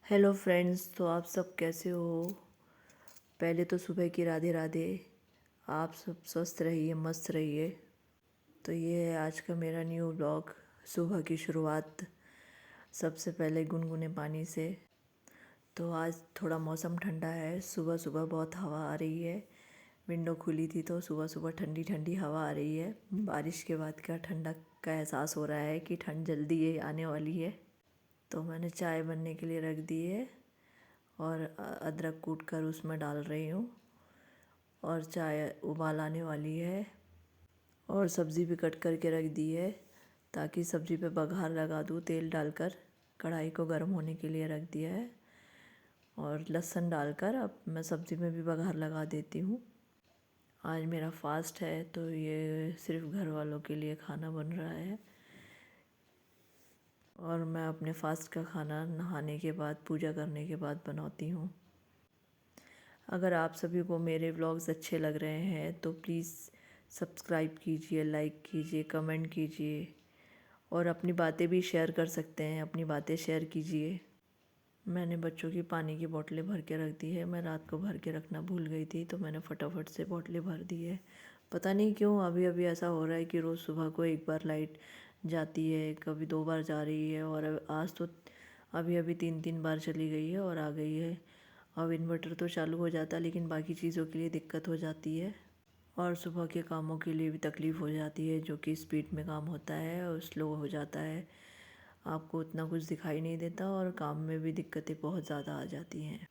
Hello friends, तो आप सब कैसे हो। पहले तो सुबह की राधे राधे। आप सब स्वस्थ रहिए, मस्त रहिए। तो ये है आज का मेरा न्यू ब्लॉग। सुबह की शुरुआत सबसे पहले गुनगुने पानी से। तो आज थोड़ा मौसम ठंडा है, सुबह सुबह बहुत हवा आ रही है। विंडो खुली थी तो सुबह सुबह ठंडी ठंडी हवा आ रही है। बारिश के बाद का ठंडक का एहसास हो रहा है कि ठंड जल्दी ही आने वाली है। तो मैंने चाय बनने के लिए रख दी है और अदरक कूट कर उसमें डाल रही हूँ और चाय उबाल आने वाली है। और सब्ज़ी भी कट करके रख दी है ताकि सब्ज़ी पे बघार लगा दूँ। तेल डालकर कढ़ाई को गर्म होने के लिए रख दिया है और लहसुन डालकर अब मैं सब्ज़ी में भी बघार लगा देती हूँ। आज मेरा फास्ट है तो ये सिर्फ घर वालों के लिए खाना बन रहा है और मैं अपने फास्ट का खाना नहाने के बाद, पूजा करने के बाद बनाती हूँ। अगर आप सभी को मेरे व्लॉग्स अच्छे लग रहे हैं तो प्लीज़ सब्सक्राइब कीजिए, लाइक कीजिए, कमेंट कीजिए और अपनी बातें भी शेयर कर सकते हैं। अपनी बातें शेयर कीजिए। मैंने बच्चों की पानी की बोतलें भर के रख दी है। मैं रात को भर के रखना भूल गई थी तो मैंने फटाफट से बोतलें भर दी है। पता नहीं क्यों अभी अभी ऐसा हो रहा है कि रोज़ सुबह को एक बार लाइट जाती है, कभी 2 बार जा रही है और आज तो अभी अभी 3 बार चली गई है और आ गई है। अब इन्वर्टर तो चालू हो जाता है लेकिन बाकी चीज़ों के लिए दिक्कत हो जाती है और सुबह के कामों के लिए भी तकलीफ़ हो जाती है, जो कि स्पीड में काम होता है और स्लो हो जाता है। आपको उतना कुछ दिखाई नहीं देता और काम में भी दिक्कतें बहुत ज़्यादा आ जाती हैं।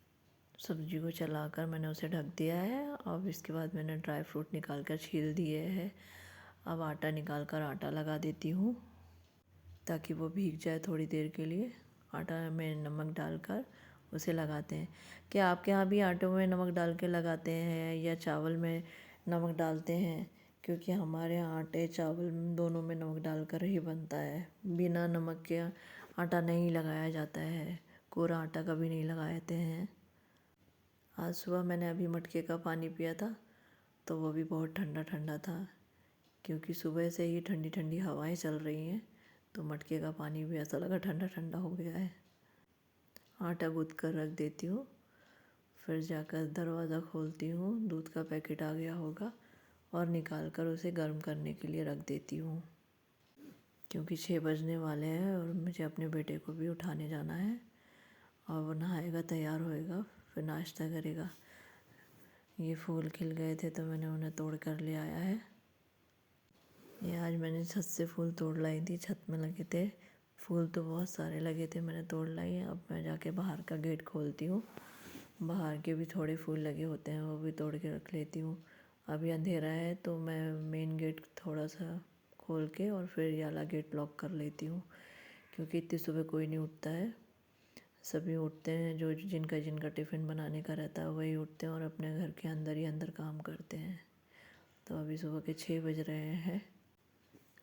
सब्जी को चलाकर मैंने उसे ढक दिया है। अब इसके बाद मैंने ड्राई फ्रूट निकाल कर छील दिए हैं। अब आटा निकाल कर आटा लगा देती हूँ ताकि वो भीग जाए थोड़ी देर के लिए। आटा में नमक डालकर उसे लगाते हैं। क्या आपके यहाँ भी आटों में नमक डाल के लगाते हैं या चावल में नमक डालते हैं? क्योंकि हमारे यहाँ आटे चावल दोनों में नमक डालकर ही बनता है। बिना नमक के आटा नहीं लगाया जाता है। कोरा आटा कभी नहीं लगाते हैं। आज सुबह मैंने अभी मटके का पानी पिया था तो वो भी बहुत ठंडा ठंडा था, क्योंकि सुबह से ही ठंडी ठंडी हवाएं चल रही हैं तो मटके का पानी भी ऐसा लगा ठंडा ठंडा हो गया है। आटा गूँथ कर रख देती हूँ, फिर जाकर दरवाज़ा खोलती हूँ। दूध का पैकेट आ गया होगा और निकाल कर उसे गर्म करने के लिए रख देती हूँ, क्योंकि 6 बजने वाले हैं और मुझे अपने बेटे को भी उठाने जाना है और वो नहाएगा, तैयार होएगा, फिर नाश्ता करेगा। ये फूल खिल गए थे तो मैंने उन्हें तोड़ कर ले आया है। ये आज मैंने छत से फूल तोड़ लाई थी, छत में लगे थे फूल तो बहुत सारे लगे थे, मैंने तोड़ लाई। अब मैं जाके बाहर का गेट खोलती हूँ। बाहर के भी थोड़े फूल लगे होते हैं, वो भी तोड़ के रख लेती हूँ। अभी अंधेरा है तो मैं मेन गेट थोड़ा सा खोल के और फिर ये वाला गेट लॉक कर लेती हूँ, क्योंकि इतनी सुबह कोई नहीं उठता है। सभी उठते हैं जो जिनका जिनका टिफ़िन बनाने का रहता है वही उठते हैं और अपने घर के अंदर ही अंदर काम करते हैं। तो अभी सुबह के 6 बज रहे हैं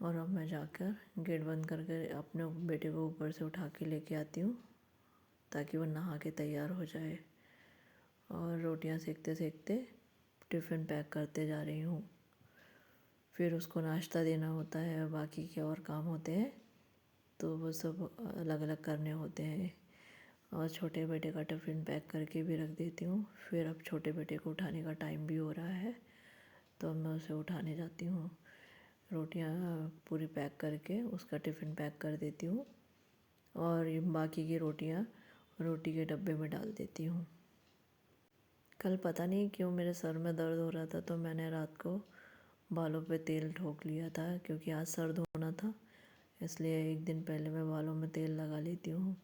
और अब मैं जाकर गेट बंद करके अपने बेटे को ऊपर से उठा के लेके आती हूँ ताकि वो नहा के तैयार हो जाए। और रोटियां सेकते सेकते टिफ़िन पैक करते जा रही हूँ। फिर उसको नाश्ता देना होता है, बाकी के और काम होते हैं तो वो सब अलग अलग करने होते हैं। और छोटे बेटे का टिफ़िन पैक करके भी रख देती हूँ। फिर अब छोटे बेटे को उठाने का टाइम भी हो रहा है तो अब मैं उसे उठाने जाती हूँ। रोटियां पूरी पैक करके उसका टिफ़िन पैक कर देती हूँ और ये बाकी की रोटियां रोटी के डब्बे में डाल देती हूँ। कल पता नहीं क्यों मेरे सर में दर्द हो रहा था तो मैंने रात को बालों पे तेल ठोक लिया था, क्योंकि आज सर धोना था, इसलिए एक दिन पहले मैं बालों में तेल लगा लेती हूँ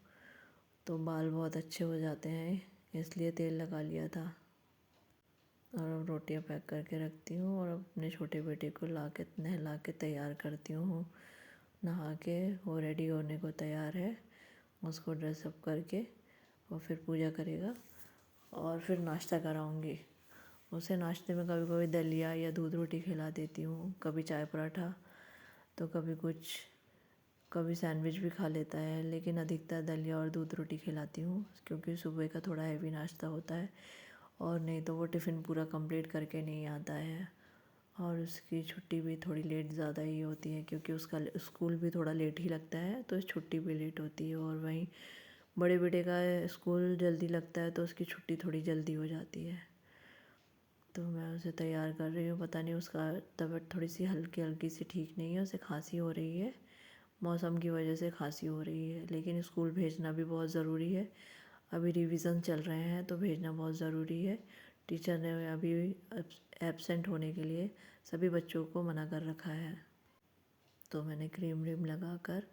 तो बाल बहुत अच्छे हो जाते हैं, इसलिए तेल लगा लिया था। और अब रोटियां पैक करके रखती हूँ और अपने छोटे बेटे को ला के नहला के तैयार करती हूँ। नहा के वो रेडी होने को तैयार है, उसको ड्रेसअप करके वो फिर पूजा करेगा और फिर नाश्ता कराऊंगी उसे। नाश्ते में कभी कभी दलिया या दूध रोटी खिला देती हूँ, कभी चाय पराठा, तो कभी कुछ, कभी सैंडविच भी खा लेता है, लेकिन अधिकतर दलिया और दूध रोटी खिलाती हूँ क्योंकि सुबह का थोड़ा हैवी नाश्ता होता है और नहीं तो वो टिफ़िन पूरा कंप्लीट करके नहीं आता है। और उसकी छुट्टी भी थोड़ी लेट ज़्यादा ही होती है क्योंकि उसका स्कूल भी थोड़ा लेट ही लगता है तो छुट्टी भी लेट होती है। और वहीं बड़े बेटे का स्कूल जल्दी लगता है तो उसकी छुट्टी थोड़ी जल्दी हो जाती है, तो मैं उसे तैयार कर रही हूँ। पता नहीं उसका तबीयत थोड़ी सी हल्की हल्की सी ठीक नहीं है, उसे खांसी हो रही है, मौसम की वजह से खांसी हो रही है। लेकिन स्कूल भेजना भी बहुत ज़रूरी है, अभी रिवीजन चल रहे हैं तो भेजना बहुत ज़रूरी है। टीचर ने अभी एब्सेंट होने के लिए सभी बच्चों को मना कर रखा है। तो मैंने क्रीम व्रीम लगा कर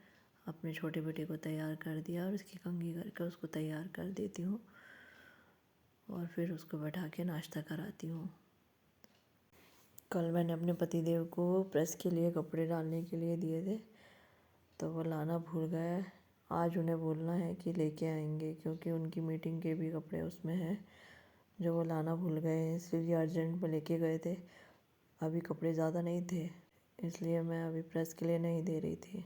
अपने छोटे बेटे को तैयार कर दिया और उसकी कंघी करके उसको तैयार कर देती हूँ और फिर उसको बैठा के नाश्ता कराती हूँ। कल मैंने अपने पतिदेव को प्रेस के लिए कपड़े डालने के लिए दिए थे, तो वो लाना भूल गए। आज उन्हें बोलना है कि लेके आएंगे, क्योंकि उनकी मीटिंग के भी कपड़े उसमें हैं जो वो लाना भूल गए हैं, इसलिए अर्जेंट में लेके गए थे। अभी कपड़े ज़्यादा नहीं थे, इसलिए मैं अभी प्रेस के लिए नहीं दे रही थी।